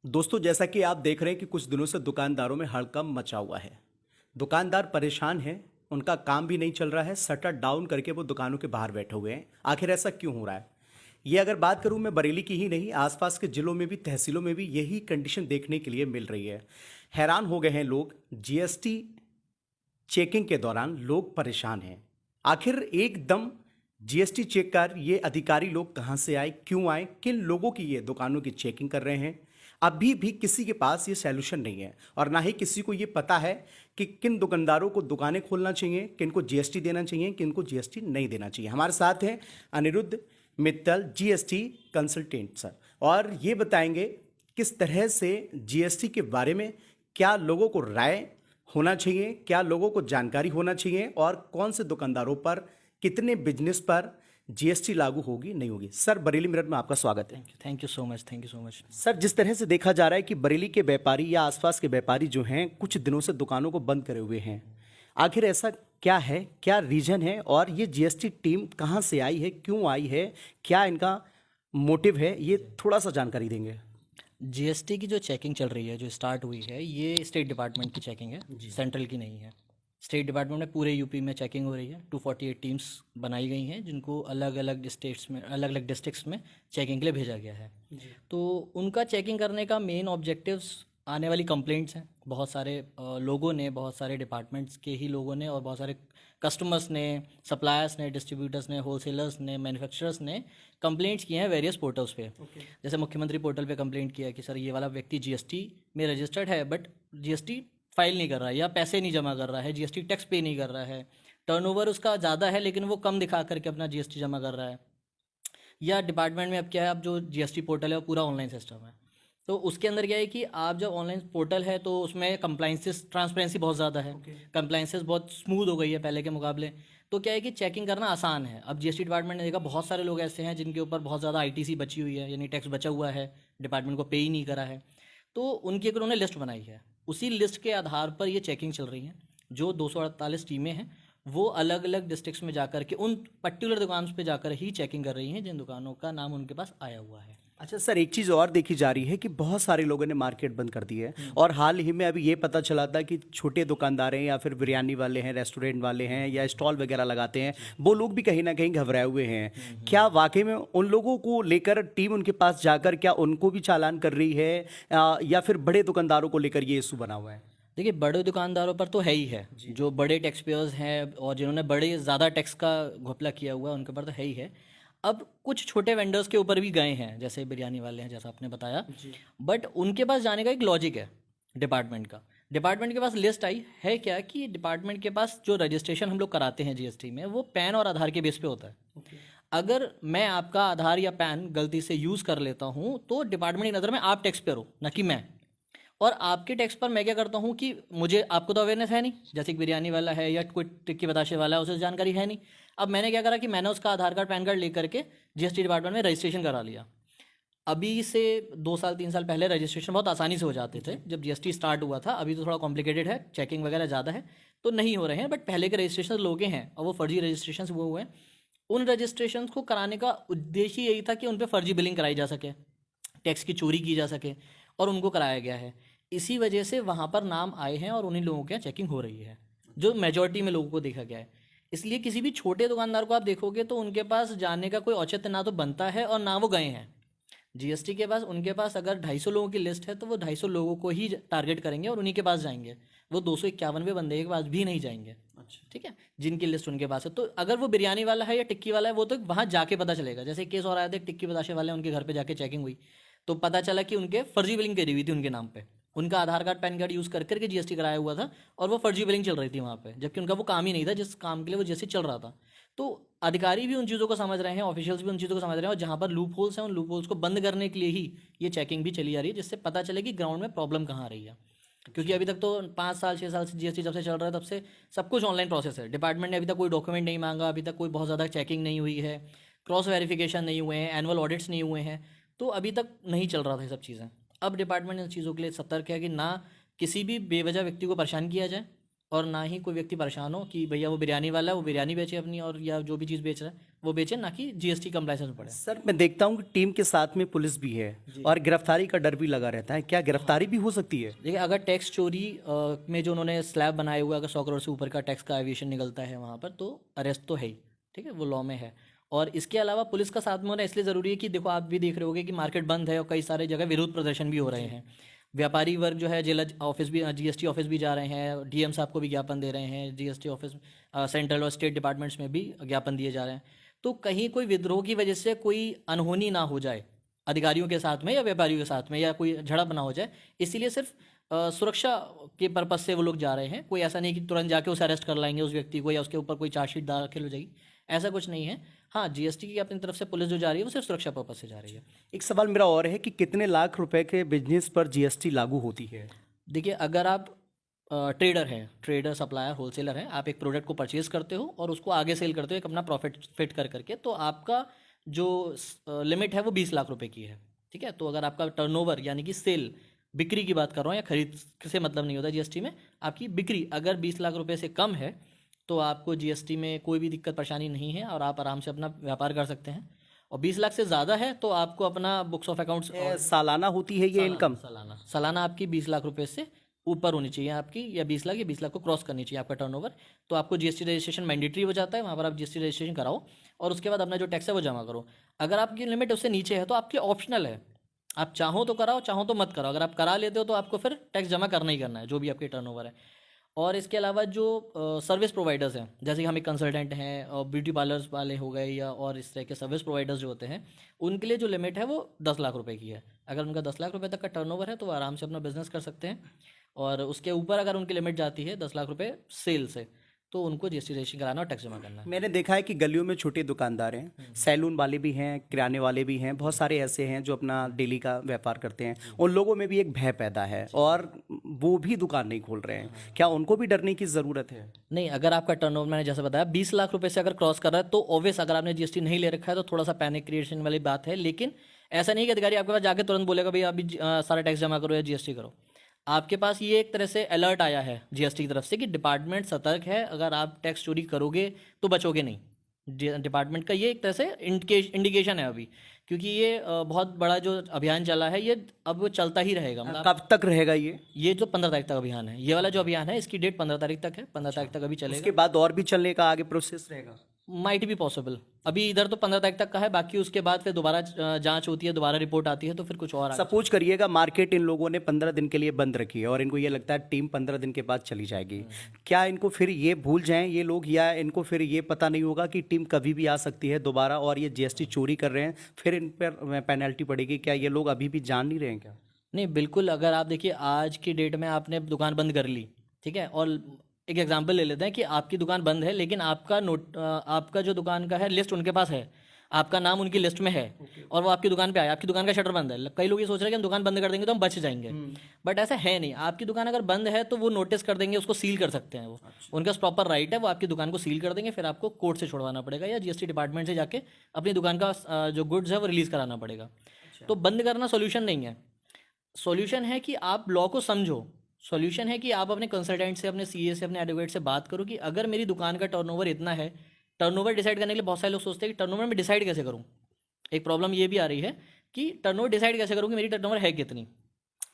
दोस्तों, जैसा कि आप देख रहे हैं कि कुछ दिनों से दुकानदारों में हड़कंप मचा हुआ है। दुकानदार परेशान हैं, उनका काम भी नहीं चल रहा है, शटर डाउन करके वो दुकानों के बाहर बैठे हुए हैं। आखिर ऐसा क्यों हो रहा है? ये अगर बात करूं मैं बरेली की ही नहीं, आसपास के जिलों में भी, तहसीलों में भी यही कंडीशन देखने के लिए मिल रही है। हैरान हो गए हैं लोग। जीएसटी चेकिंग के दौरान लोग परेशान हैं। आखिर एकदम जीएसटी चेक कर ये अधिकारी लोग कहां से आए, क्यों आए, किन लोगों की ये दुकानों की चेकिंग कर रहे हैं? अभी भी किसी के पास ये सॉल्यूशन नहीं है और ना ही किसी को ये पता है कि किन दुकानदारों को दुकानें खोलना चाहिए, किन को जीएसटी देना चाहिए, किन को जीएसटी नहीं देना चाहिए। हमारे साथ हैं Anirudh Mittal, GST consultant sir, और ये बताएंगे किस तरह से जीएसटी के बारे में क्या लोगों को राय होना चाहिए, क्या लोगों को जानकारी होना चाहिए और कौन से दुकानदारों पर, कितने बिजनेस पर जीएसटी लागू होगी नहीं होगी। सर, बरेली मिरर में आपका स्वागत है। Thank you so much, thank you so much. Sir, जिस तरह से देखा जा रहा है कि बरेली के व्यापारी या आसपास के व्यापारी जो हैं कुछ दिनों से दुकानों को बंद करे हुए हैं, आखिर ऐसा क्या है, क्या रीजन है और ये जीएसटी टीम कहाँ से आई है, क्यों आई है, क्या इनका मोटिव है, ये थोड़ा सा जानकारी देंगे। जीएसटी की जो चेकिंग चल रही है, जो स्टार्ट हुई है, ये स्टेट डिपार्टमेंट की चेकिंग है, सेंट्रल की नहीं है। स्टेट डिपार्टमेंट में पूरे यूपी में चेकिंग हो रही है। 248 टीम्स बनाई गई हैं जिनको अलग अलग स्टेट्स में, अलग अलग डिस्ट्रिक्ट्स में चेकिंग के लिए भेजा गया है। तो उनका चेकिंग करने का मेन ऑब्जेक्टिव्स आने वाली कंप्लेंट्स हैं। बहुत सारे लोगों ने, बहुत सारे डिपार्टमेंट्स के ही लोगों ने और बहुत सारे कस्टमर्स ने, सप्लायर्स ने, डिस्ट्रीब्यूटर्स ने, होलसेलर्स ने, मैन्युफैक्चरर्स ने कंप्लेंट्स किए हैं वेरियस पोर्टल्स पे। जैसे मुख्यमंत्री पोर्टल पे कंप्लेंट किया कि सर ये वाला व्यक्ति जीएसटी में रजिस्टर्ड है बट जीएसटी फाइल नहीं कर रहा है या पैसे नहीं जमा कर रहा है, जीएसटी टैक्स पे नहीं कर रहा है, टर्नओवर उसका ज़्यादा है लेकिन वो कम दिखा करके अपना जीएसटी जमा कर रहा है। या डिपार्टमेंट में अब क्या है, अब जो जीएसटी पोर्टल है वो पूरा ऑनलाइन सिस्टम है। तो उसके अंदर क्या है कि आप जब ऑनलाइन पोर्टल है तो उसमें कंप्लाइंसेस, ट्रांसपेरेंसी बहुत ज़्यादा है। कंप्लाइंसेस बहुत स्मूथ हो गई है पहले के मुकाबले। तो क्या है कि चेकिंग करना आसान है। अब जीएसटी डिपार्टमेंट ने देखा बहुत सारे लोग ऐसे हैं जिनके ऊपर बहुत ज़्यादा आईटीसी बची हुई है, यानी टैक्स बचा हुआ है, डिपार्टमेंट को पे ही नहीं करा है। तो उनकी एक उन्होंने लिस्ट बनाई है, उसी लिस्ट के आधार पर ये चेकिंग चल रही है। जो 248 टीमें हैं वो अलग अलग डिस्ट्रिक्ट्स में जाकर के उन पर्टिकुलर दुकान पे जाकर ही चेकिंग कर रही हैं जिन दुकानों का नाम उनके पास आया हुआ है। अच्छा सर, एक चीज़ और देखी जा रही है कि बहुत सारे लोगों ने मार्केट बंद कर दी है और हाल ही में अभी ये पता चला था कि छोटे दुकानदार हैं या फिर बिरयानी वाले हैं, रेस्टोरेंट वाले हैं या स्टॉल वगैरह लगाते हैं, वो लोग भी कहीं ना कहीं घबराए हुए हैं। क्या वाकई में उन लोगों को लेकर टीम उनके पास जाकर क्या उनको भी चालान कर रही है, या फिर बड़े दुकानदारों को लेकर ये इशू बना हुआ है? देखिए, बड़े दुकानदारों पर तो है ही है, जो बड़े टैक्स पेयर्स हैं और जिन्होंने बड़े ज़्यादा टैक्स का घोपला किया हुआ है उनके पर तो है ही है। अब कुछ छोटे वेंडर्स के ऊपर भी गए हैं, जैसे बिरयानी वाले हैं, जैसा आपने बताया। बट उनके पास जाने का एक लॉजिक है डिपार्टमेंट का। डिपार्टमेंट के पास लिस्ट आई है क्या कि डिपार्टमेंट के पास जो रजिस्ट्रेशन हम लोग कराते हैं जीएसटी में, वो पैन और आधार के बेस पे होता है। अगर मैं आपका आधार या पैन गलती से यूज़ कर लेता हूँ तो डिपार्टमेंट की नज़र में आप टैक्स पेयर हो, ना कि मैं। और आपके टैक्स पर मैं क्या करता हूँ कि मुझे, आपको तो अवेयरनेस है नहीं, जैसे कि बिरयानी वाला है या कोई टिक्की बताशे वाला है, उसे जानकारी है नहीं। अब मैंने क्या करा कि मैंने उसका आधार कार्ड, पैन कार्ड लेकर के जीएसटी डिपार्टमेंट में रजिस्ट्रेशन करा लिया। अभी से 2 साल 3 साल पहले रजिस्ट्रेशन बहुत आसानी से हो जाते थे जब जीएसटी स्टार्ट हुआ था। अभी तो थोड़ा कॉम्प्लिकेटेड है, चेकिंग वगैरह ज़्यादा है तो नहीं हो रहे हैं। बट पहले के रजिस्ट्रेशन लोगे हैं और वो फर्जी रजिस्ट्रेशन वो हुए हैं। उन रजिस्ट्रेशन को कराने का उद्देश्य यही था कि उन पर फर्जी बिलिंग कराई जा सके, टैक्स की चोरी की जा सके, और उनको कराया गया है। इसी वजह से वहाँ पर नाम आए हैं और उन्हीं लोगों के यहाँ चेकिंग हो रही है, जो मेजॉरिटी में लोगों को देखा गया है। इसलिए किसी भी छोटे दुकानदार को आप देखोगे तो उनके पास जाने का कोई औचित्य ना तो बनता है और ना वो गए हैं जीएसटी के पास। उनके पास अगर 250 लोगों की लिस्ट है तो वो 250 लोगों को ही टारगेट करेंगे और उन्हीं के पास जाएंगे। वो 251वें बंदे के पास भी नहीं जाएंगे। अच्छा। ठीक है, जिनकी लिस्ट उनके पास है। तो अगर वो बिरयानी वाला है या टिक्की वाला है, वो तो वहाँ जाके पता चलेगा। जैसे केस और आया था, टिक्की बताशे वाले, उनके घर पे जाके चेकिंग हुई तो पता चला कि उनके फर्जी बिलिंग करी हुई थी उनके नाम पे। उनका आधार कार्ड, पैन कार्ड यूज़ कर करके जीएसटी कराया हुआ था और वो फर्जी बिलिंग चल रही थी वहाँ पे, जबकि उनका वो काम ही नहीं था जिस काम के लिए वो जीएसटी चल रहा था। तो अधिकारी भी उन चीज़ों को समझ रहे हैं, ऑफिशियल्स भी उन चीज़ों को समझ रहे हैं, और जहाँ पर लूप होल्स हैं उन लूप होल्स को बंद करने के लिए ही ये चेकिंग भी चली जा रही है, जिससे पता चले कि ग्राउंड में प्रॉब्लम कहाँ आ रही है। क्योंकि अभी तक तो 5 साल 6 साल से जीएसटी जब से चल रहा है तब से सब कुछ ऑनलाइन प्रोसेस है। डिपार्टमेंट ने अभी तक कोई डॉक्यूमेंट नहीं मांगा, अभी तक कोई बहुत ज़्यादा चेकिंग नहीं हुई है, क्रॉस वेरिफिकेशन नहीं हुए हैं, एनुअल ऑडिट्स नहीं हुए हैं। तो अभी तक नहीं चल रहा था ये सब चीज़ें। अब डिपार्टमेंट इन चीज़ों के लिए सतर्क है कि ना किसी भी बेवजह व्यक्ति को परेशान किया जाए और ना ही कोई व्यक्ति परेशान हो कि भैया वो बिरयानी वाला है, वो बिरयानी बेचे अपनी, और या जो भी चीज़ बेच रहा है वो बेचें, ना कि जीएसटी कंप्लायंस में पड़े। सर मैं देखता हूँ कि टीम के साथ में पुलिस भी है और गिरफ्तारी का डर भी लगा रहता है, क्या गिरफ्तारी भी हो सकती है? देखिए, अगर टैक्स चोरी में जो उन्होंने स्लैब बनाए हुआ, अगर 100 करोड़ से ऊपर का टैक्स का एविएशन निकलता है वहाँ पर, तो अरेस्ट तो है ही, ठीक है, वो लॉ में है। और इसके अलावा पुलिस का साथ में होना इसलिए ज़रूरी है कि देखो, आप भी देख रहे होगे कि मार्केट बंद है और कई सारे जगह विरोध प्रदर्शन भी हो रहे हैं। व्यापारी वर्ग जो है, जिला ऑफिस भी, जीएसटी ऑफिस भी जा रहे हैं, डीएम साहब को भी ज्ञापन दे रहे हैं, जीएसटी ऑफिस सेंट्रल और स्टेट डिपार्टमेंट्स में भी ज्ञापन दिए जा रहे हैं। तो कहीं कोई विद्रोह की वजह से कोई अनहोनी ना हो जाए अधिकारियों के साथ में या व्यापारियों के साथ में, या कोई झड़प ना हो जाए, इसीलिए सिर्फ सुरक्षा के पर्पज से वो लोग जा रहे हैं। कोई ऐसा नहीं कि तुरंत जाके उसे अरेस्ट कर लाएंगे उस व्यक्ति को, या उसके ऊपर कोई चार्जशीट दाखिल हो जाएगी, ऐसा कुछ नहीं है। हाँ, जीएसटी की अपनी तरफ से पुलिस जो जा रही है वो सिर्फ सुरक्षा पर्पज से जा रही है। एक सवाल मेरा और है कि कितने लाख रुपए के बिजनेस पर जीएसटी लागू होती है? देखिए, अगर आप ट्रेडर हैं, ट्रेडर सप्लायर होलसेलर हैं, आप एक प्रोडक्ट को परचेज करते हो और उसको आगे सेल करते हो एक अपना प्रॉफिट फिट कर करके, तो आपका जो लिमिट है वो 20 लाख रुपए की है, ठीक है। तो अगर आपका टर्नओवर यानी कि सेल, बिक्री की बात कर रहा हूँ, या खरीद से मतलब नहीं होता जीएसटी में, आपकी बिक्री अगर 20 लाख रुपए से कम है तो आपको जीएसटी में कोई भी दिक्कत परेशानी नहीं है और आप आराम से अपना व्यापार कर सकते हैं। और 20 लाख से ज़्यादा है तो आपको अपना बुक्स ऑफ अकाउंट्स, सालाना होती है ये इनकम? सालाना सालाना आपकी 20 लाख रुपए से ऊपर होनी चाहिए आपकी, या 20 लाख या 20 लाख को क्रॉस करनी चाहिए आपका टर्नओवर। तो आपको जीएसटी रजिस्ट्रेशन मैंडेटरी हो जाता है, वहाँ पर आप जीएसटी रजिस्ट्रेशन कराओ और उसके बाद अपना जो टैक्स है वो जमा करो। अगर आपकी लिमिट उससे नीचे है तो आपके ऑप्शनल है, आप चाहो तो कराओ, चाहो तो मत कराओ। अगर आप करा लेते हो तो आपको फिर टैक्स जमा करना ही करना है, जो भी आपके टर्नओवर है। और इसके अलावा जो सर्विस प्रोवाइडर्स हैं, जैसे कि हम एक कंसल्टेंट हैं और ब्यूटी पार्लर्स वाले हो गए, या और इस तरह के सर्विस प्रोवाइडर्स जो होते हैं, उनके लिए जो लिमिट है वो 10 लाख रुपए की है। अगर उनका 10 लाख रुपए तक का टर्नओवर है तो वो आराम से अपना बिजनेस कर सकते हैं। और उसके ऊपर अगर उनकी लिमिट जाती है 10 लाख रुपए सेल से, तो उनको जीएसटी रजिस्ट्रेशन कराना और टैक्स जमा करना है। मैंने देखा है कि गलियों में छोटे दुकानदार हैं, सैलून वाले भी हैं, किराने वाले भी हैं, बहुत सारे ऐसे हैं जो अपना डेली का व्यापार करते हैं। उन लोगों में भी एक भय पैदा है और वो भी दुकान नहीं खोल रहे हैं, क्या उनको भी डरने की ज़रूरत है? नहीं, अगर आपका टर्नओवर मैंने जैसे बताया 20 लाख रुपए से अगर क्रॉस कर रहा है तो ऑब्वियस, अगर आपने जीएसटी नहीं ले रखा है तो थोड़ा सा पैनिक क्रिएशन वाली बात है। लेकिन ऐसा नहीं कि अधिकारी आपके पास जाके तुरंत बोलेगा भाई अभी सारा टैक्स जमा करो या जीएसटी करो। आपके पास ये एक तरह से अलर्ट आया है जीएसटी की तरफ से कि डिपार्टमेंट सतर्क है, अगर आप टैक्स चोरी करोगे तो बचोगे नहीं। डिपार्टमेंट का ये एक तरह से इंडिकेशन है अभी, क्योंकि ये बहुत बड़ा जो अभियान चला है ये अब चलता ही रहेगा। मतलब कब तक रहेगा ये जो 15 तारीख तक अभियान है, ये वाला जो अभियान है इसकी डेट 15 तारीख तक है, 15 तारीख तक अभी चलेगा। उसके बाद और भी चलने का आगे प्रोसेस रहेगा? माइट भी पॉसिबल, अभी इधर तो 15 तारीख तक का है, बाकी उसके बाद फिर दोबारा जांच होती है, दोबारा रिपोर्ट आती है, तो फिर कुछ और आगे। सपोज करिएगा मार्केट इन लोगों ने 15 दिन के लिए बंद रखी है और इनको ये लगता है टीम 15 दिन के बाद चली जाएगी, क्या इनको फिर ये भूल जाएं ये लोग, या इनको फिर ये पता नहीं होगा कि टीम कभी भी आ सकती है दोबारा और ये जीएसटी चोरी कर रहे हैं, फिर इन पर पेनल्टी पड़ेगी? क्या ये लोग अभी भी जान नहीं रहे हैं क्या? नहीं, बिल्कुल। अगर आप देखिए आज की डेट में आपने दुकान बंद कर ली, ठीक है, और एक एग्जांपल ले लेते हैं कि आपकी दुकान बंद है लेकिन आपका जो दुकान का है लिस्ट उनके पास है, आपका नाम उनकी लिस्ट में है, और वो आपकी दुकान पे आए, आपकी दुकान का शटर बंद है। कई लोग ये सोच रहे हैं कि हम दुकान बंद कर देंगे तो हम बच जाएंगे, बट ऐसा है नहीं। आपकी दुकान अगर बंद है तो वो नोटिस कर देंगे, उसको सील कर सकते हैं, वो उनका प्रॉपर राइट है, वो आपकी दुकान को सील कर देंगे, फिर आपको कोर्ट से छुड़वाना पड़ेगा या जीएसटी डिपार्टमेंट से जाके अपनी दुकान का जो गुड्स है वो रिलीज कराना पड़ेगा। तो बंद करना सोल्यूशन नहीं है। सॉल्यूशन है कि आप लॉ को समझो, सॉल्यूशन है कि आप अपने कंसल्टेंट से, अपने सीए से, अपने एडवोकेट से बात करो कि अगर मेरी दुकान का टर्नओवर इतना है, टर्नओवर डिसाइड करने के लिए बहुत सारे लोग सोचते हैं कि टर्नओवर मैं डिसाइड कैसे करूँ। एक प्रॉब्लम ये भी आ रही है कि टर्नओवर डिसाइड कैसे करूँ कि मेरी टर्नओवर है कितनी।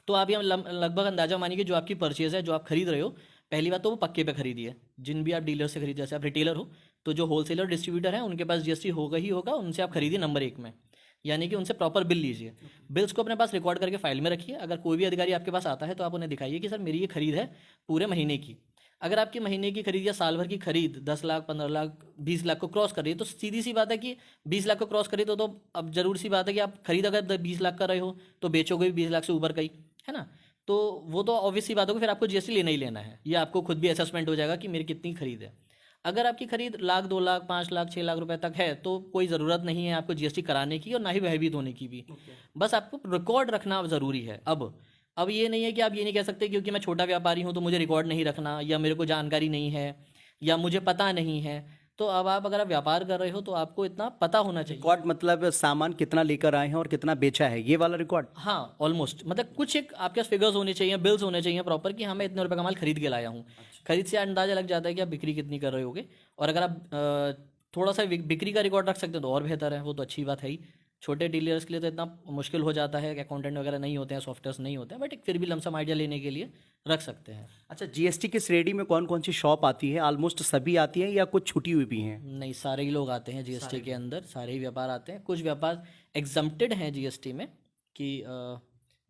तो आप ये लगभग अंदाजा मानिए कि जो आपकी परचेज है, जो आप खरीद रहे हो, पहली बात तो वो पक्के पे खरीदिए। जिन भी आप डीलर से खरीद, जैसे आप रिटेलर हो तो जो होलसेलर डिस्ट्रीब्यूटर है उनके पास जीएसटी होगा ही होगा, उनसे आप खरीदिए नंबर 1 में, यानी कि उनसे प्रॉपर बिल लीजिए। बिल्स को अपने पास रिकॉर्ड करके फाइल में रखिए। अगर कोई भी अधिकारी आपके पास आता है तो आप उन्हें दिखाइए कि सर मेरी ये खरीद है पूरे महीने की। अगर आपकी महीने की खरीद या साल भर की खरीद 10 लाख, 15 लाख, 20 लाख को क्रॉस कर रही है तो सीधी सी बात है कि 20 लाख को क्रॉस करिए तो अब जरूर सी बात है कि आप खरीद अगर 20 लाख कर रहे हो तो बेचोगे भी 20 लाख से ऊपर का ही, है ना। तो वो तो ऑब्वियस सी बात होगी, फिर आपको जीएसटी लेना ही लेना है। ये आपको खुद भी असेसमेंट हो जाएगा कि मेरी कितनी खरीद है। अगर आपकी खरीद लाख, 2 लाख, 5 लाख, 6 लाख रुपए तक है तो कोई ज़रूरत नहीं है आपको जीएसटी कराने की और ना ही भयभीत होने की भी। बस आपको रिकॉर्ड रखना ज़रूरी है। अब ये नहीं है कि आप ये नहीं कह सकते क्योंकि मैं छोटा व्यापारी हूँ तो मुझे रिकॉर्ड नहीं रखना, या मेरे को जानकारी नहीं है, या मुझे पता नहीं है। तो अब अगर आप व्यापार कर रहे हो तो आपको इतना पता होना चाहिए। रिकॉर्ड मतलब सामान कितना लेकर आए हैं और कितना बेचा है, ये वाला रिकॉर्ड? हाँ, ऑलमोस्ट, मतलब कुछ एक आपके पास फिगर्स होने चाहिए, बिल्स होने चाहिए प्रॉपर कि हाँ मैं इतने रुपए का माल खरीद के लाया हूँ। खरीद से अंदाजा लग जाता है कि आप बिक्री कितनी कर रहे होगे। और अगर आप थोड़ा सा बिक्री का रिकॉर्ड रख सकते हैं तो और बेहतर है, वो तो अच्छी बात है ही। छोटे डीलर्स के लिए तो इतना मुश्किल हो जाता है कि अकाउंटेंट वगैरह नहीं होते हैं, सॉफ्टवेयर्स नहीं होते हैं, बट फिर भी लमसम आइडिया लेने के लिए रख सकते हैं। अच्छा, जीएसटी की श्रेणी में कौन कौन सी शॉप आती है? ऑलमोस्ट सभी आती हैं या कुछ छुटी हुई भी हैं? नहीं, सारे ही लोग आते हैं जीएसटी के अंदर, सारे ही व्यापार आते हैं। कुछ व्यापार एग्जम्प्टेड हैं जीएसटी में कि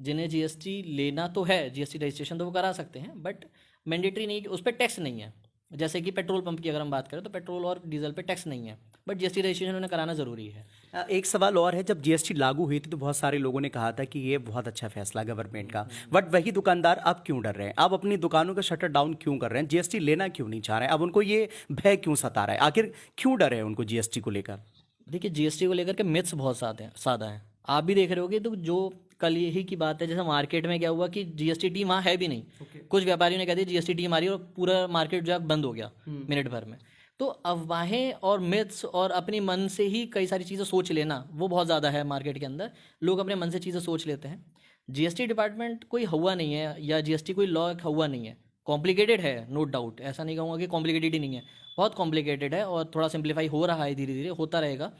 जिन्हें जीएसटी लेना तो है, जीएसटी रजिस्ट्रेशन तो वो करा सकते हैं, बट मैंडेटरी नहीं, उस पर टैक्स नहीं है। जैसे कि पेट्रोल पंप की अगर हम बात करें तो पेट्रोल और डीजल पे टैक्स नहीं है, बट जीएसटी रजिस्ट्रेशन उन्हें कराना ज़रूरी है। एक सवाल और है, जब जीएसटी लागू हुई थी तो बहुत सारे लोगों ने कहा था कि ये बहुत अच्छा फैसला गवर्नमेंट का, बट वही दुकानदार अब क्यों डर रहे हैं? अब अपनी दुकानों का शटर डाउन क्यों कर रहे हैं? जीएसटी लेना क्यों नहीं चाह रहे हैं? अब उनको ये भय क्यों सता रहा है? आखिर क्यों डर है उनको जीएसटी को लेकर? देखिए, जीएसटी को लेकर के मिथ्स बहुत सादा हैं। आप भी देख रहे होगे, तो जो कल यही की बात है, जैसे मार्केट में क्या हुआ कि जीएसटी टीम वहाँ है भी नहीं। कुछ व्यापारियों ने कह दिया जीएसटी टीम आ रही है और पूरा मार्केट जो है बंद हो गया मिनट भर में। तो अफवाहें और मिथ्स और अपनी मन से ही कई सारी चीज़ें सोच लेना, वो बहुत ज़्यादा है मार्केट के अंदर। लोग अपने मन से चीज़ें सोच लेते हैं। जीएसटी डिपार्टमेंट कोई हुआ नहीं है, या जीएसटी कोई लॉ हुआ नहीं है। कॉम्प्लिकेटेड है, नो डाउट, ऐसा नहीं कहूँगा कि कॉम्प्लिकेटेड ही नहीं है, बहुत कॉम्प्लिकेटेड है और थोड़ा सिंप्लीफाई हो रहा है, धीरे धीरे होता रहेगा।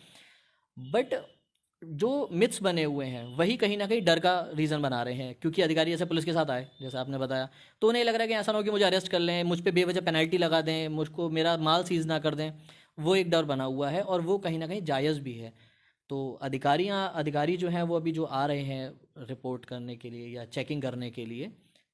बट जो मिथ्स बने हुए हैं वही कहीं ना कहीं डर का रीज़न बना रहे हैं, क्योंकि अधिकारी ऐसे पुलिस के साथ आए, जैसे आपने बताया, तो उन्हें लग रहा है कि ऐसा ना हो कि मुझे अरेस्ट कर लें, मुझ पे बेवजह पेनल्टी लगा दें, मुझको मेरा माल सीज ना कर दें। वो एक डर बना हुआ है और वो कहीं ना कहीं जायज़ भी है। तो अधिकारी जो हैं वो अभी जो आ रहे हैं रिपोर्ट करने के लिए या चेकिंग करने के लिए,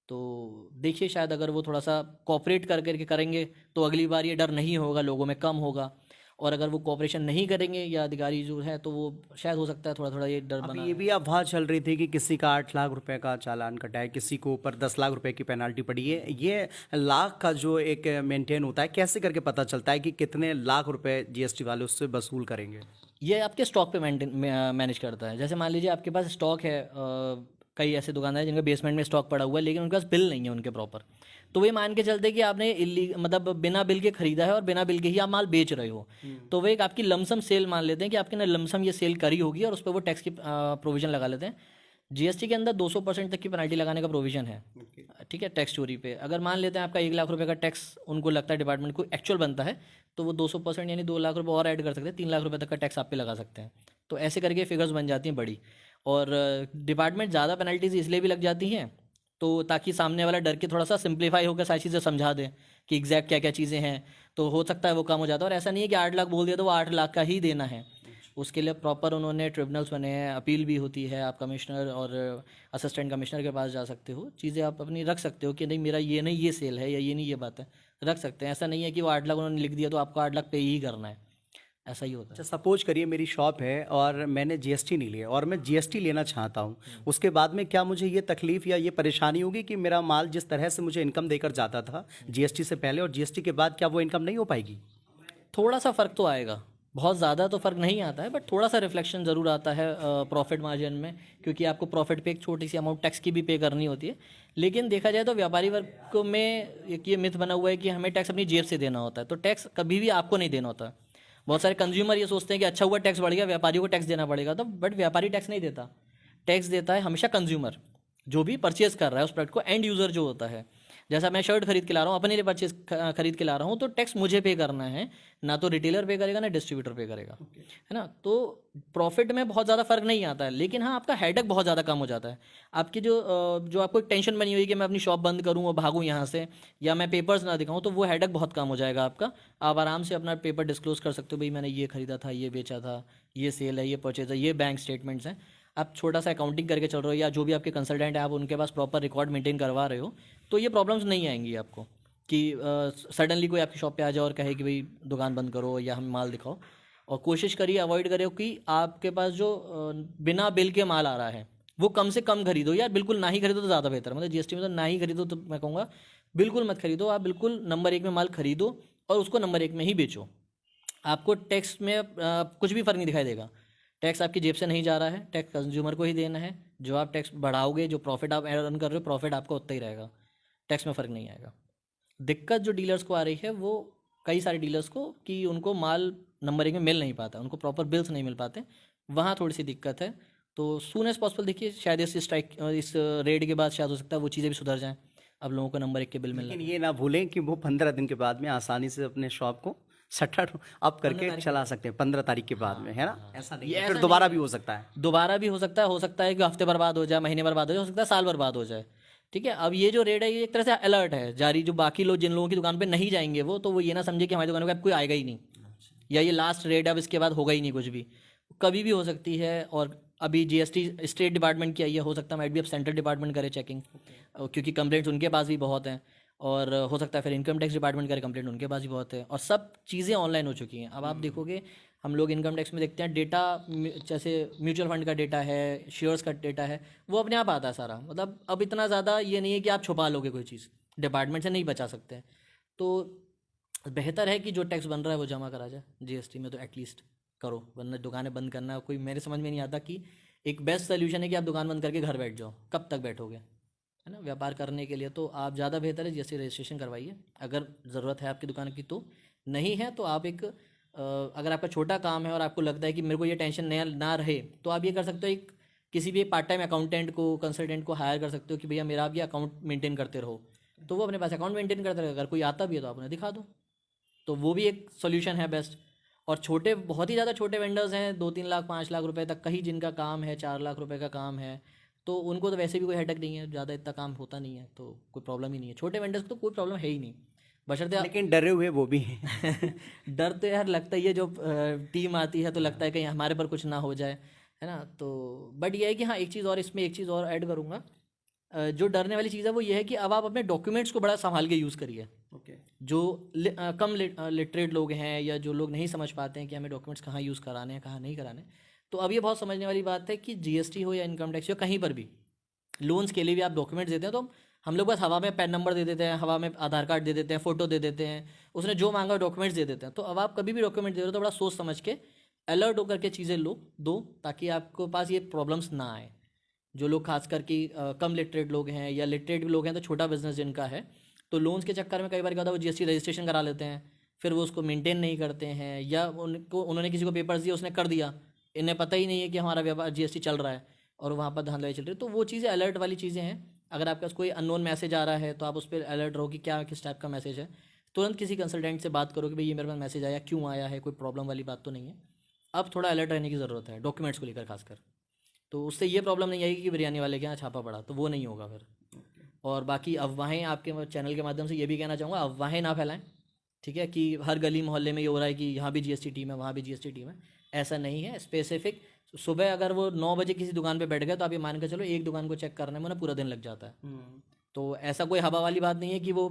तो देखिए शायद अगर वो थोड़ा सा कोऑपरेट करके करेंगे तो अगली बार ये डर नहीं होगा, लोगों में कम होगा। और अगर वो कोऑपरेशन नहीं करेंगे या अधिकारी जो है, तो वो शायद हो सकता है थोड़ा थोड़ा ये डर अब बना ये भी अफवाह चल रही थी कि किसी का 8 लाख रुपए का चालान कटा है, किसी को ऊपर 10 लाख रुपए की पेनाल्टी पड़ी है। ये लाख का जो एक मेंटेन होता है, कैसे करके पता चलता है कि कितने लाख रुपए जीएसटी वाले उससे वसूल करेंगे? ये आपके स्टॉक पे मैनेज करता है। जैसे मान लीजिए आपके पास स्टॉक है, कई ऐसे दुकानदार हैं जिनका बेसमेंट में स्टॉक पड़ा हुआ है, लेकिन उनके पास बिल नहीं है उनके प्रॉपर, तो वे मान के चलते कि आपने मतलब बिना बिल के खरीदा है और बिना बिल के ही आप माल बेच रहे हो, तो वे एक आपकी लमसम सेल मान लेते हैं कि आपके ना लमसम ये सेल करी होगी और उस पर वो टैक्स की प्रोविज़न लगा लेते हैं। जीएसटी के अंदर 200% तक की पेनल्टी लगाने का प्रोविज़न है, ठीक है, टैक्स चोरी पे। अगर मान लेते हैं आपका 1 लाख रुपए का टैक्स उनको लगता है, डिपार्टमेंट को एक्चुअल बनता है, तो वो 200% यानी 2 लाख रुपए और ऐड कर सकते हैं, 3 लाख रुपए तक का टैक्स आप पे लगा सकते हैं। तो ऐसे करके फिगर्स बन जाती हैं बड़ी। और डिपार्टमेंट ज़्यादा पेनल्टीज इसलिए भी लग जाती हैं तो ताकि सामने वाला डर के थोड़ा सा सिंप्लीफाई होकर सारी चीज़ें समझा दें कि एग्जैक्ट क्या क्या चीज़ें हैं, तो हो सकता है वो कम हो जाता है। और ऐसा नहीं है कि 8 लाख बोल दिया तो वो 8 लाख का ही देना है। उसके लिए प्रॉपर उन्होंने ट्रिब्यूनल्स बने हैं, अपील भी होती है, आप कमिश्नर और असिस्टेंट कमिश्नर के पास जा सकते हो, चीज़ें आप अपनी रख सकते हो कि नहीं मेरा ये नहीं ये सेल है या ये नहीं ये बात है, रख सकते हैं। ऐसा नहीं है कि वो 8 लाख उन्होंने लिख दिया तो आपको 8 लाख पे ही करना है, ऐसा ही होता है। अच्छा, सपोज करिए मेरी शॉप है और मैंने जीएसटी नहीं लिया और मैं जीएसटी लेना चाहता हूँ, उसके बाद में क्या मुझे ये तकलीफ या ये परेशानी होगी कि मेरा माल जिस तरह से मुझे इनकम देकर जाता था जीएसटी से पहले और जीएसटी के बाद, क्या वो इनकम नहीं हो पाएगी? थोड़ा सा फ़र्क तो आएगा, बहुत ज़्यादा तो फ़र्क नहीं आता है, बट थोड़ा सा रिफ्लेक्शन ज़रूर आता है प्रॉफिट मार्जिन में, क्योंकि आपको प्रॉफिट पे एक छोटी सी अमाउंट टैक्स की भी पे करनी होती है। लेकिन देखा जाए तो व्यापारी वर्ग में एक ये मिथ बना हुआ है कि हमें टैक्स अपनी जेब से देना होता है, तो टैक्स कभी भी आपको नहीं देना होता। बहुत सारे कंज्यूमर ये सोचते हैं कि अच्छा हुआ टैक्स बढ़ गया, व्यापारियों को टैक्स देना पड़ेगा, तो बट व्यापारी टैक्स नहीं देता, टैक्स देता है हमेशा कंज्यूमर, जो भी परचेज कर रहा है उस प्रोडक्ट को, एंड यूज़र जो होता है। जैसा मैं शर्ट खरीद के ला रहा हूँ, अपने लिए परचेज खरीद के ला रहा हूँ, तो टैक्स मुझे पे करना है, ना तो रिटेलर पे करेगा ना डिस्ट्रीब्यूटर पे करेगा, है ना। तो प्रॉफिट में बहुत ज़्यादा फर्क नहीं आता है, लेकिन हाँ आपका हेडेक बहुत ज़्यादा कम हो जाता है। आपकी जो आपको एक टेंशन बनी हुई कि मैं अपनी शॉप बंद करूँ और भागूँ यहाँ से, या मैं पेपर्स ना दिखाऊँ, तो वो हेडेक बहुत कम हो जाएगा आपका। आप आराम से अपना पेपर डिस्क्लोज कर सकते हो, भाई मैंने ये खरीदा था, ये बेचा था, ये सेल है, ये परचेज है, ये बैंक स्टेटमेंट्स हैं। आप छोटा सा अकाउंटिंग करके चल रहे हो, या जो भी आपके कंसल्टेंट है आप उनके पास प्रॉपर रिकॉर्ड मेंटेन करवा रहे हो, तो ये प्रॉब्लम्स नहीं आएंगी आपको कि सडनली कोई आपकी शॉप पे आ जाए और कहे कि भाई दुकान बंद करो या हमें माल दिखाओ। और कोशिश करिए अवॉइड करिए कि आपके पास जो बिना बिल के माल आ रहा है वो कम से कम खरीदो, यार बिल्कुल ना ही खरीदो तो ज़्यादा बेहतर। मतलब जीएसटी में तो ना ही खरीदो, तो मैं कहूँगा बिल्कुल मत खरीदो। आप बिल्कुल नंबर 1 में माल खरीदो और उसको नंबर 1 में ही बेचो। आपको टैक्स में कुछ भी फ़र्क नहीं दिखाई देगा, टैक्स आपकी जेब से नहीं जा रहा है, टैक्स कंज्यूमर को ही देना है। जो आप टैक्स बढ़ाओगे, जो प्रॉफिट आप अर्न कर रहे हो, प्रॉफिट आपका उतना ही रहेगा, टैक्स में फ़र्क नहीं आएगा। दिक्कत जो डीलर्स को आ रही है वो कई सारे डीलर्स को कि उनको माल नंबर 1 में मिल नहीं पाता, उनको प्रॉपर बिल्स नहीं मिल पाते, वहाँ थोड़ी सी दिक्कत है। तो सून एज पॉसिबल देखिए, शायद इस रेड के बाद शायद हो सकता है वो चीज़ें भी सुधर जाएँ, अब लोगों को नंबर 1 के बिल मिलना। लेकिन ये ना भूलें कि वो 15 दिन के बाद में आसानी से अपने शॉप को सट्टा आप करके चला सकते हैं 15 तारीख के बाद में, है ना? ऐसा नहीं ये है, ऐसा फिर दोबारा नहीं भी हो सकता है। दोबारा भी हो सकता है कि हफ्ते बर्बाद हो जाए, महीने बर्बाद हो जाए, हो सकता है साल बर्बाद हो जाए। ठीक है, अब ये जो रेट है ये एक तरह से अलर्ट है जारी, जो बाकी लोग जिन लोगों की दुकान पे नहीं जाएंगे वो, तो वो ये ना समझे कि हमारी दुकान पे अब कोई आएगा ही नहीं, या ये लास्ट रेट है, अब इसके बाद होगा ही नहीं कुछ भी। कभी भी हो सकती है। और अभी जीएसटी स्टेट डिपार्टमेंट की आई है, हो सकता है माइट भी अब सेंट्रल डिपार्टमेंट करे चेकिंग, क्योंकि कंप्लेंट्स उनके पास भी बहुत हैं। और हो सकता है फिर इनकम टैक्स डिपार्टमेंट करे कंप्लेंट, उनके पास भी बहुत है। और सब चीज़ें ऑनलाइन हो चुकी हैं। अब आप देखोगे, हम लोग इनकम टैक्स में देखते हैं डेटा, जैसे म्यूचुअल फंड का डेटा है, शेयर्स का डेटा है, वो अपने आप आता है सारा। मतलब अब इतना ज़्यादा ये नहीं है कि आप छुपा लोगे कोई चीज़, डिपार्टमेंट से नहीं बचा सकते हैं। तो बेहतर है कि जो टैक्स बन रहा है वो जमा करा जाए जीएसटी में, तो एटलीस्ट करो, वरना दुकानें बंद करना कोई मेरे समझ में नहीं आता कि एक बेस्ट सोल्यूशन है कि आप दुकान बंद करके घर बैठ जाओ। कब तक बैठोगे, है ना, व्यापार करने के लिए? तो आप ज़्यादा बेहतर है जीएसटी रजिस्ट्रेशन करवाइए, अगर ज़रूरत है आपकी दुकान की। तो नहीं है तो आप एक अगर आपका छोटा काम है और आपको लगता है कि मेरे को ये टेंशन नया ना रहे, तो आप ये कर सकते हो, एक किसी भी पार्ट टाइम अकाउंटेंट को, कंसल्टेंट को हायर कर सकते हो कि भैया मेरा आप ये अकाउंट मेंटेन करते रहो। तो वो अपने पास अकाउंट मेंटेन करते रहे, अगर कोई आता भी है तो आप उन्हें दिखा दो। तो वो भी एक सोल्यूशन है बेस्ट। और छोटे, बहुत ही ज़्यादा छोटे वेंडर्स हैं, 2-3 लाख 5 लाख रुपए तक का ही जिनका काम है, 4 लाख रुपए का काम है, तो उनको तो वैसे भी कोई हेडक नहीं है, ज़्यादा इतना काम होता नहीं है, तो कोई प्रॉब्लम ही नहीं है। छोटे वेंडर्स को तो कोई प्रॉब्लम है ही नहीं, बशर्ते लेकिन डरे हुए वो भी हैं। डर तो यार लगता ही है, जो टीम आती है तो लगता है कि हमारे पर कुछ ना हो जाए, है ना। तो बट ये है कि हाँ, एक चीज़ और, इसमें एक चीज़ और ऐड करूँगा। जो डरने वाली चीज़ है वो ये है कि अब आप अपने डॉक्यूमेंट्स को बड़ा संभाल के यूज़ करिए। ओके। जो कम लिटरेट लोग हैं, या जो लोग नहीं समझ पाते हैं कि हमें डॉक्यूमेंट्स कहाँ यूज़ कराने हैं, कहाँ नहीं कराने, तो अब ये बहुत समझने वाली बात है कि जीएसटी हो या इनकम टैक्स हो, कहीं पर भी लोन्स के लिए भी आप डॉक्यूमेंट्स देते हैं, तो हम लोग बस हवा में पैन नंबर दे देते हैं, हवा में आधार कार्ड दे देते हैं, फ़ोटो दे देते हैं, उसने जो मांगा डॉक्यूमेंट्स दे देते हैं। तो अब आप कभी भी डॉक्यूमेंट दे रहे हो तो बड़ा सोच समझ के, अलर्ट होकर के चीज़ें दो, ताकि आपको पास ये प्रॉब्लम्स ना आए। जो लोग खास करके कम लिटरेट लोग हैं, या लिटरेट भी लोग हैं तो छोटा बिजनेस जिनका है, तो लोन्स के चक्कर में कई बार क्या होता है, वो जीएसटी रजिस्ट्रेशन करा लेते हैं, फिर वो उसको मेंटेन नहीं करते हैं, या उन्होंने किसी को पेपर्स दिए, उसने कर दिया, इन्हें पता ही नहीं है कि हमारा व्यापार जीएसटी चल रहा है, और वहाँ पर धांधली चल रही है। तो वो चीज़ें अलर्ट वाली चीज़ें हैं। अगर आपके पास कोई अननोन मैसेज आ रहा है तो आप उस पर अलर्ट रहो कि क्या, किस टाइप का मैसेज है। तुरंत किसी कंसल्टेंट से बात करो कि भाई ये मेरे पास मैसेज आया, क्यों आया है, कोई प्रॉब्लम वाली बात तो नहीं है। अब थोड़ा अलर्ट रहने की ज़रूरत है डॉक्यूमेंट्स को लेकर खासकर। तो उससे ये प्रॉब्लम नहीं आएगी कि बिरयानी वाले के यहाँ छापा पड़ा, तो वो नहीं होगा फिर। और बाकी अफवाहें, आपके चैनल के माध्यम से ये भी कहना चाहूँगा, अफवाहें ना फैलाएं। ठीक है, कि हर गली मोहल्ले में ये हो रहा है कि यहाँ भी जीएसटी टीम है, वहाँ भी जीएसटी टीम है, ऐसा नहीं है। स्पेसिफिक सुबह अगर वो 9 बजे किसी दुकान पे बैठ गए, तो आप ये मान के चलो एक दुकान को चेक करने में ना पूरा दिन लग जाता है। तो ऐसा कोई हवा वाली बात नहीं है कि वो,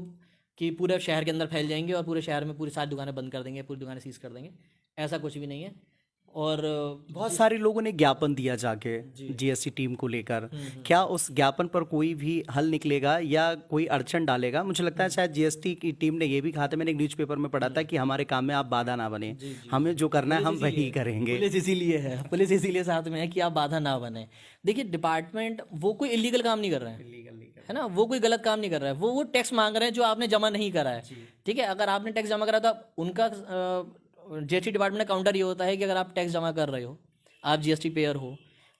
कि पूरे शहर के अंदर फैल जाएंगे और पूरे शहर में पूरी सारी दुकानें बंद कर देंगे, पूरी दुकानें सीज कर देंगे, ऐसा कुछ भी नहीं है। और बहुत सारे लोगों ने ज्ञापन दिया जाके जीएसटी टीम को लेकर, क्या उस ज्ञापन पर कोई भी हल निकलेगा या कोई अड़चन डालेगा? मुझे लगता है शायद जीएसटी की टीम ने ये भी कहा था, मैंने एक न्यूज़पेपर में पढ़ा था, कि हमारे काम में आप बाधा ना बने, हमें जो करना है हम वही करेंगे। पुलिस इसीलिए है, पुलिस इसीलिए साथ में है कि आप बाधा ना बने। देखिए, डिपार्टमेंट वो कोई इलीगल काम नहीं कर रहे हैं, है ना, वो कोई गलत काम नहीं कर रहा है, वो टैक्स मांग रहे हैं जो आपने जमा नहीं करा है। ठीक है, अगर आपने टैक्स जमा करा तो उनका जीएसटी डिपार्टमेंट का काउंटर ये होता है कि अगर आप टैक्स जमा कर रहे हो, आप जीएसटी पेयर हो,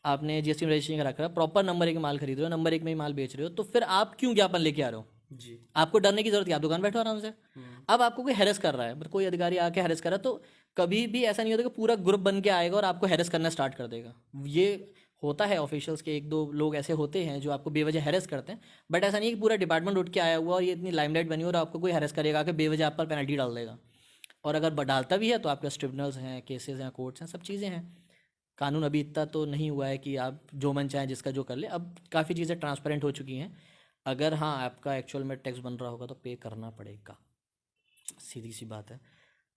आपने जीएसटी में रजिस्ट्रेशन करा कर प्रॉपर नंबर 1 माल खरीद रहे हो, नंबर 1 में ही माल बेच रहे हो, तो फिर आप क्यों ज्ञापन लेके आ रहे हो? जी, आपको डरने की जरूरत है, आप दुकान बैठो आराम से। अब आपको कोई हैरेस कर रहा है, कोई अधिकारी आके हैरेस कर रहा है, तो कभी भी ऐसा नहीं होता कि पूरा ग्रुप बन के आएगा और आपको हैरेस करना स्टार्ट कर देगा। ये होता है, ऑफिशियल्स के 1-2 लोग ऐसे होते हैं जो आपको बेवजह हैरेस करते हैं, बट ऐसा नहीं है कि पूरा डिपार्टमेंट उठ के आया हुआ और ये इतनी लाइमलाइट बनी और आपको कोई हैरेस करेगा कि बेवजह आप पर पेनल्टी डाल देगा। और अगर डालता भी है तो आपके ट्रिब्यूनल्स हैं, केसेस हैं, कोर्ट्स हैं, सब चीज़ें हैं। कानून अभी इतना तो नहीं हुआ है कि आप जो मन चाहें जिसका जो कर ले। अब काफ़ी चीज़ें ट्रांसपेरेंट हो चुकी हैं। अगर हाँ, आपका एक्चुअल में टैक्स बन रहा होगा तो पे करना पड़ेगा, सीधी सी बात है।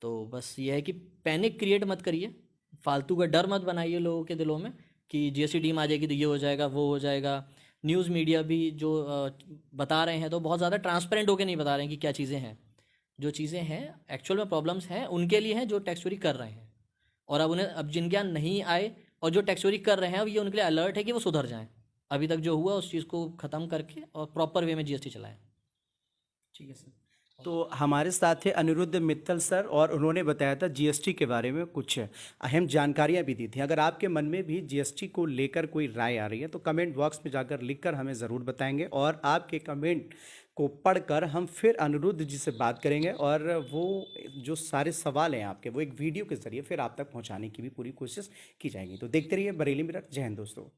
तो बस ये है कि पैनिक क्रिएट मत करिए, फालतू का डर मत बनाइए लोगों के दिलों में कि जीएसटी टीम आ जाएगी तो ये हो जाएगा, वो हो जाएगा। न्यूज़ मीडिया भी जो बता रहे हैं तो बहुत ज़्यादा ट्रांसपेरेंट होकर नहीं बता रहे हैं कि क्या चीज़ें हैं। जो चीज़ें हैं एक्चुअल में प्रॉब्लम्स हैं उनके लिए हैं जो टैक्स चोरी कर रहे हैं, और अब उन्हें, अब जिनके यहाँ नहीं आए और जो टैक्स चोरी कर रहे हैं, अब ये उनके लिए अलर्ट है कि वो सुधर जाएं। अभी तक जो हुआ उस चीज़ को ख़त्म करके और प्रॉपर वे में जीएसटी चलाएं। ठीक है सर। तो हमारे साथ थे अनिरुद्ध मित्तल सर और उन्होंने बताया था जीएसटी के बारे में कुछ अहम जानकारियां भी दी थी। अगर आपके मन में भी जीएसटी को लेकर कोई राय आ रही है तो कमेंट बॉक्स में जाकर लिखकर हमें ज़रूर बताएंगे और आपके कमेंट को पढ़कर हम फिर अनिरुद्ध जी से बात करेंगे और वो जो सारे सवाल हैं आपके वो एक वीडियो के ज़रिए फिर आप तक पहुंचाने की भी पूरी कोशिश की जाएगी। तो देखते रहिए बरेली मिरर। जय हिंद दोस्तों।